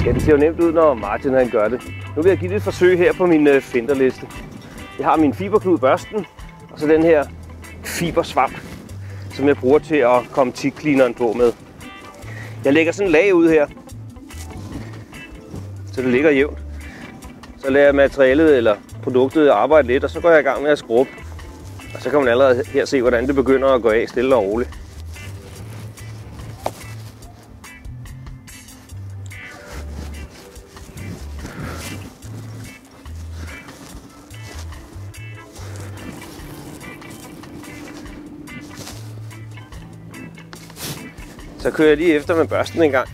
Ja, det ser jo nemt ud, når Martin han gør det. Nu vil jeg give det et forsøg her på min Fenderliste. Jeg har min fiberklud børsten, og så den her fibersvamp, som jeg bruger til at komme tick-cleaneren på med. Jeg lægger sådan en lag ud her, så det ligger jævnt. Så lader jeg materialet eller produktet arbejde lidt, og så går jeg i gang med at skrubbe. Og så kan man allerede her se, hvordan det begynder at gå af stille og roligt. Så kører jeg lige efter med børsten en gang.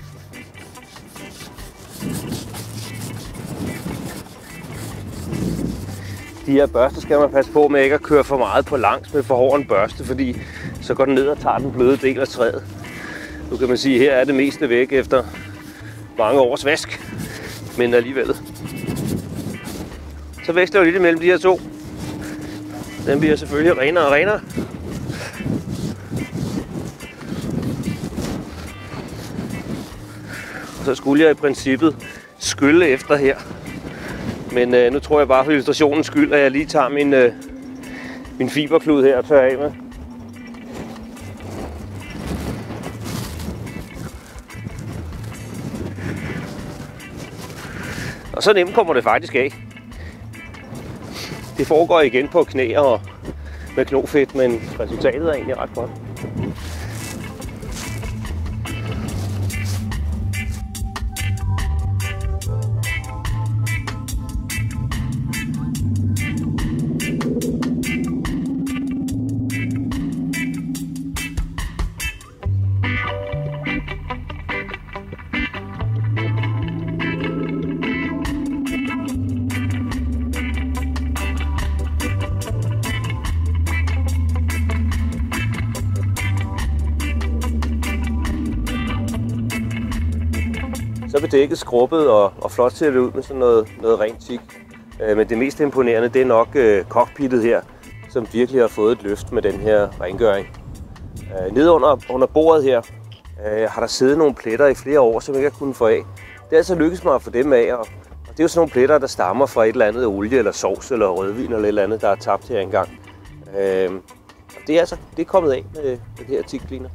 De her børster skal man passe på med ikke at køre for meget på langs med for hård en børste, fordi så går den ned og tager den bløde del af træet. Nu kan man sige, at her er det meste væk efter mange års vask, men alligevel. Så veksler jeg lidt imellem de her to. Den bliver selvfølgelig renere og renere. Så skulle jeg i princippet skylle efter her. Men nu tror jeg bare for illustrationens skyld, at jeg lige tager min fiberklud her og tørrer af med. Og så nemt kommer det faktisk af. Det foregår igen på knæ og med knofedt, men resultatet er egentlig ret godt. Så vil dækket skrubbet og flot ser det ud med sådan noget rent tik. Men det mest imponerende, det er nok cockpittet her, som virkelig har fået et løft med den her rengøring. Nede under bordet her har der siddet nogle pletter i flere år, som jeg ikke har kunnet få af. Det er altså lykkedes mig at få dem af, og det er jo sådan nogle pletter, der stammer fra et eller andet olie eller sovs eller rødvin eller et eller andet, der er tabt her engang. Det er kommet af med det her tick cleaner.